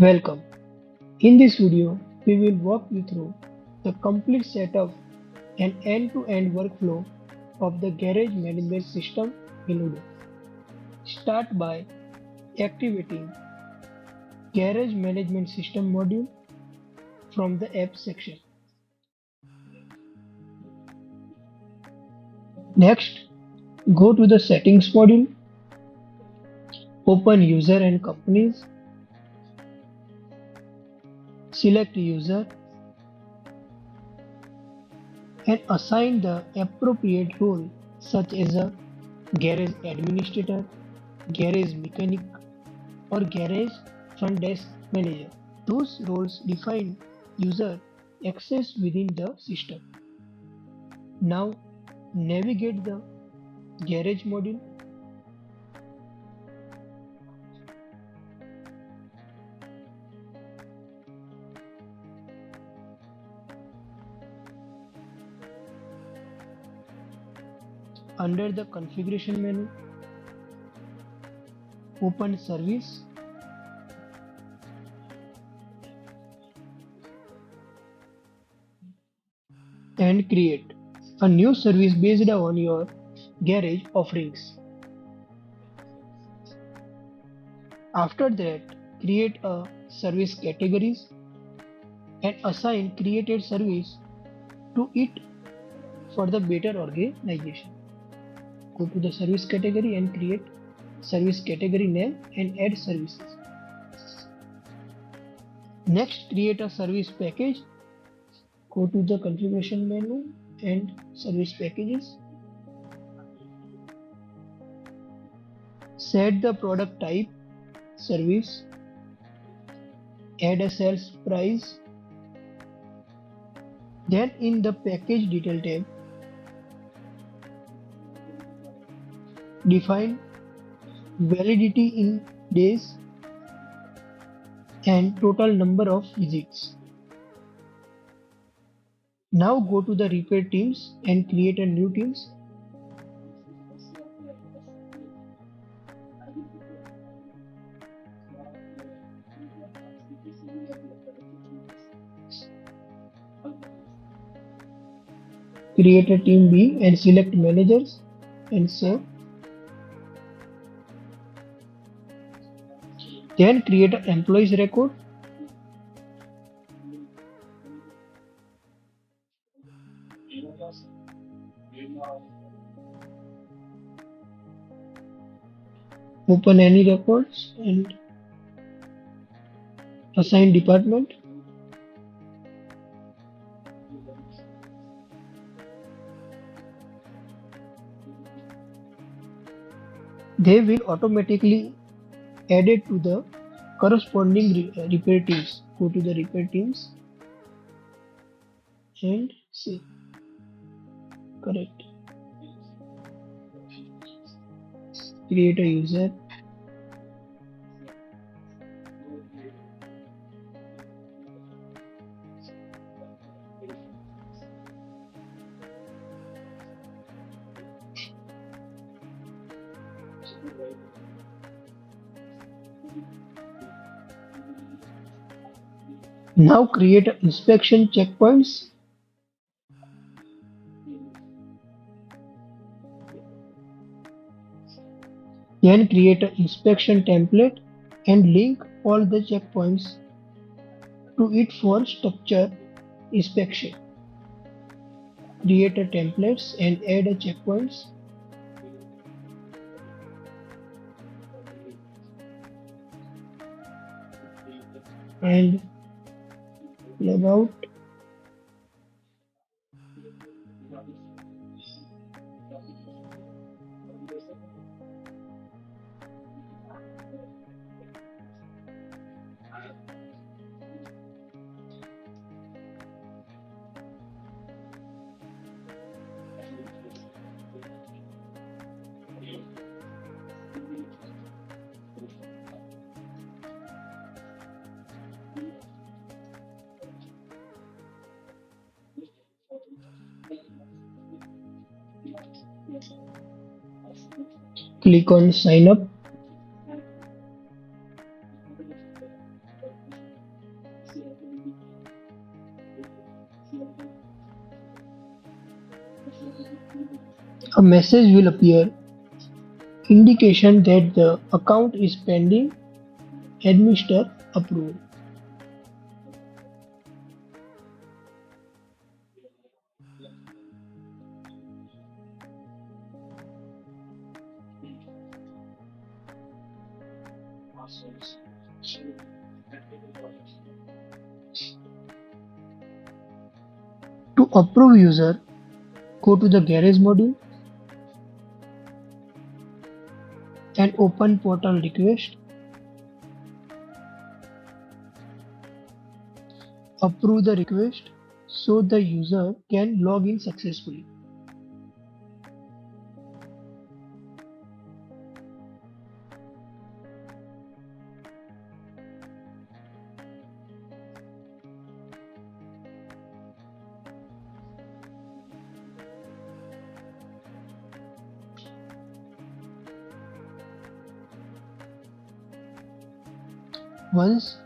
Welcome. In this video, we will walk you through the complete setup and end-to-end workflow of the garage management system in Odoo. Start by activating Garage Management System module from the app section. Next, go to the settings module, open user and companies, select user and assign the appropriate role such as a garage administrator, garage mechanic or garage front desk manager. Those roles define user access within the system. Now navigate the garage module. Under the configuration menu, open service and create a new service based on your garage offerings. After that, create a service categories and assign created service to it for the better organization. Go to the service category and create service category name and add services. Next, create a service package. Go to the configuration menu and service packages. Set the product type, service, add a sales price. Then in the package detail tab, define validity in days and total number of visits. Now go to the repair teams and create a new teams. Create a team B and select managers and save. Then create an employees record. Open any records and assign department. They will automatically add it to the corresponding repair teams. Go to the repair teams and see. Correct. Create a user. Now create inspection checkpoints. Then create an inspection template and link all the checkpoints to it for structure inspection. Create a templates and add a checkpoints. And log out. Click on sign up. A message will appear indication that the account is pending administrator approval. To approve user, go to the garage module and open portal request. Approve the request so the user can log in successfully. Once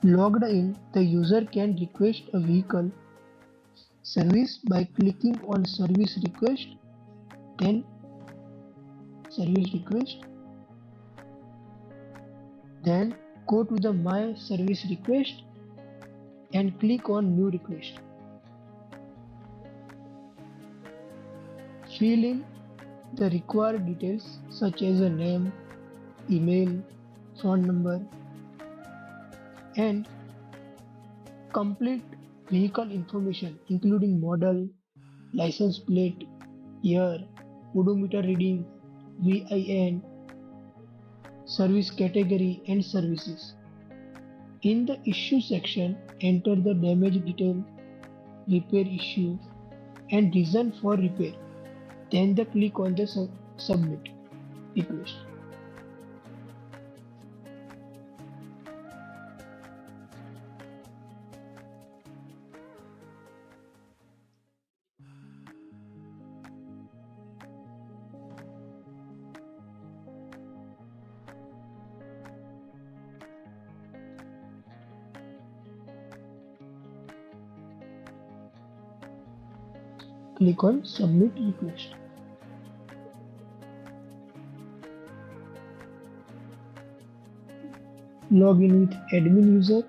logged in, the user can request a vehicle service by clicking on service request, then service request, then go to the my service request and click on new request. Fill in the required details such as a name, email, phone number, and complete vehicle information including model, license plate, year, odometer reading, VIN, service category, and services. In the issue section, enter the damage detail, repair issue, and reason for repair. Then click on the submit request. Click on submit request. Log in with admin user.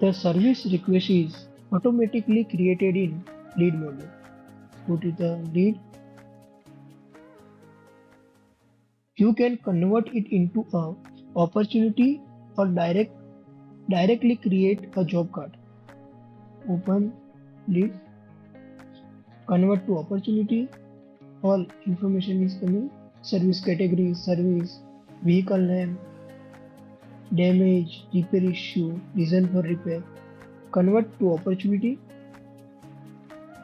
The service request is automatically created in lead module. Go to the lead. You can convert it into a opportunity or directly create a job card. Open lead, convert to opportunity. All information is coming: service category, service, vehicle name, damage, repair issue, reason for repair. Convert to opportunity.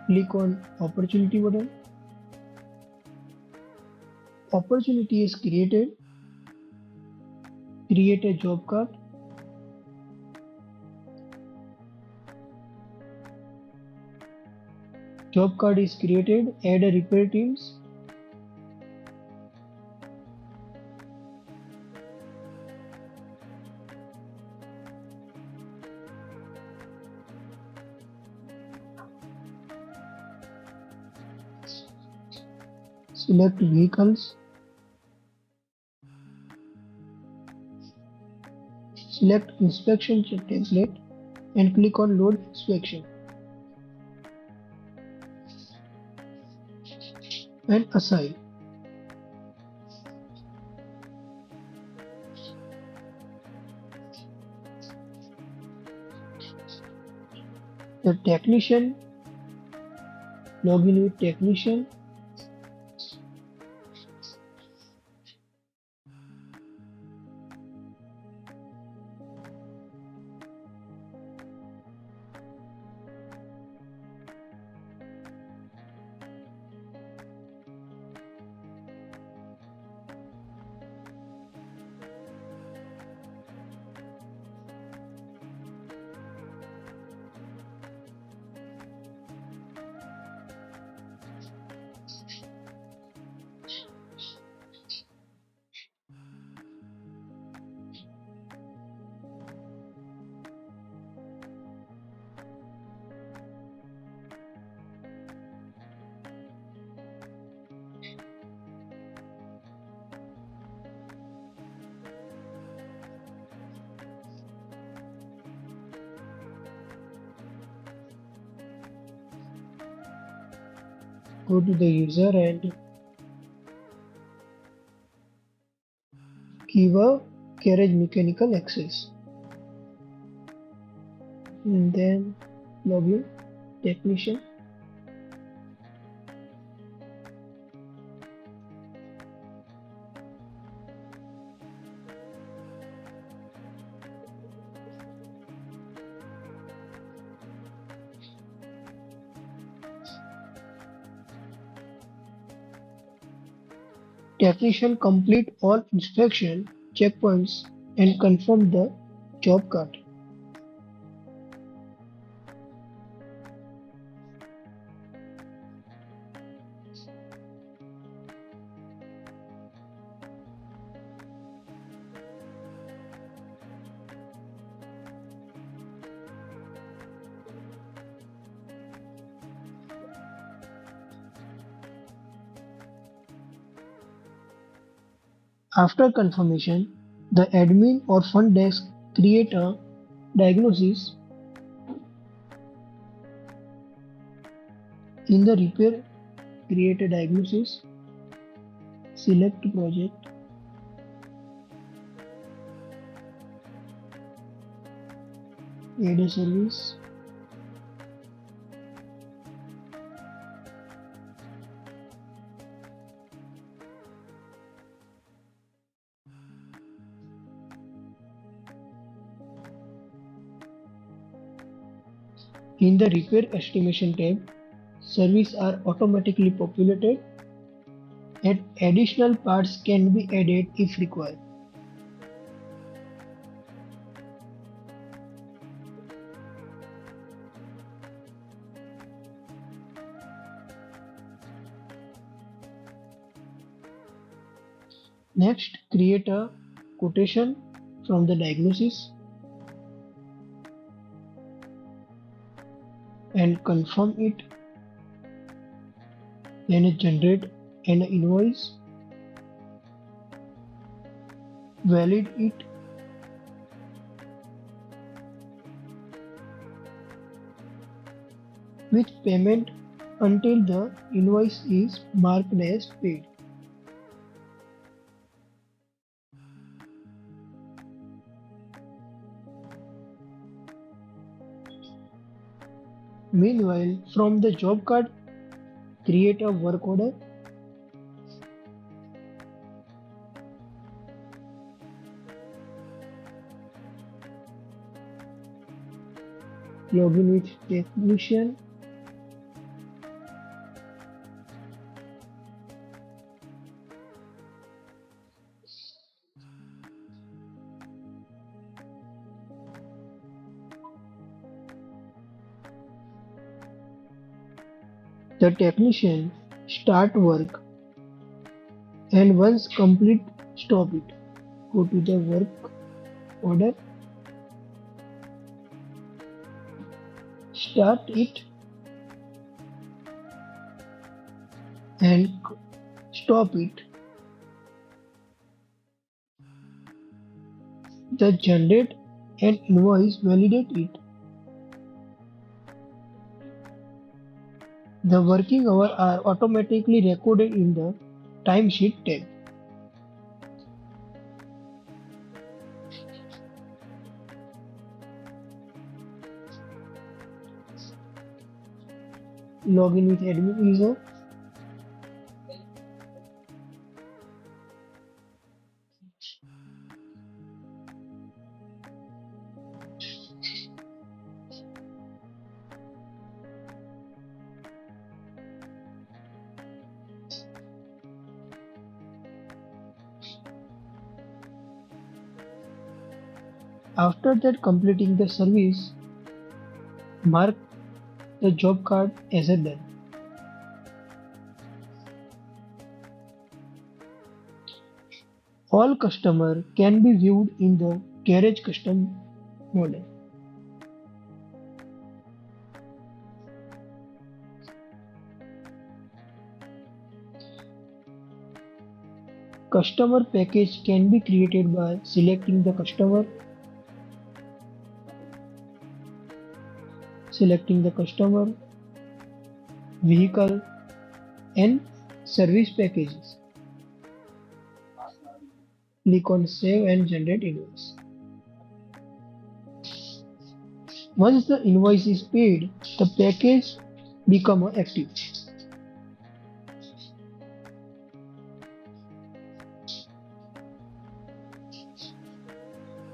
Click on opportunity button. Opportunity is created. Create a job card. Job card is created. Add a repair teams. Select vehicles. Select inspection template and click on load inspection and assign. The technician, log in with technician. go to the user and give a garage mechanical access, and then login technician. Technician complete all inspection checkpoints and confirm the job card. After confirmation, the admin or front desk create a diagnosis. In the repair, create a diagnosis, select project, add a service, in the repair estimation tab, services are automatically populated and additional parts can be added if required. Next, create a quotation from the diagnosis and confirm it. Then generate an invoice, validate it, with payment until the invoice is marked as paid. Meanwhile, from the job card, create a work order, login with technician, the technician start work, and once complete stop it. Go to the work order, start it and stop it. The generate an invoice, validate it. The working hours are automatically recorded in the timesheet tab. Login with admin user. After that completing the service, mark the job card as a done. All customer can be viewed in the garage custom model. Customer package can be created by selecting the customer, vehicle, and service packages. Click on Save and Generate Invoice. Once the invoice is paid, the package becomes active.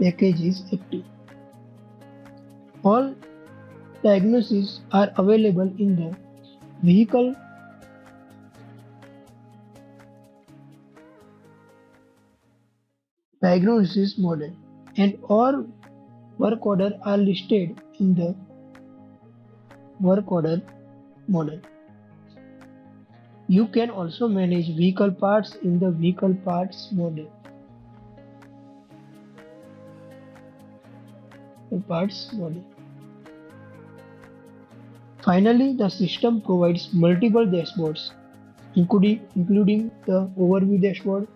Package is active. All diagnoses are available in the vehicle diagnosis model, and all work orders are listed in the work order model. You can also manage vehicle parts in the vehicle parts model. Finally, the system provides multiple dashboards, including the overview dashboard,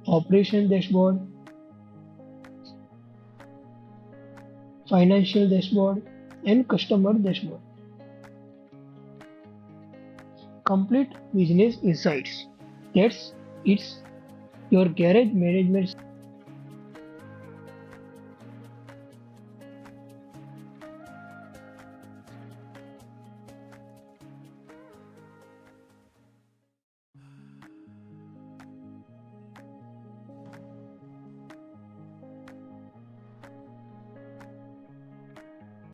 operation dashboard, financial dashboard, and customer dashboard. Complete business insights. That's it's your garage management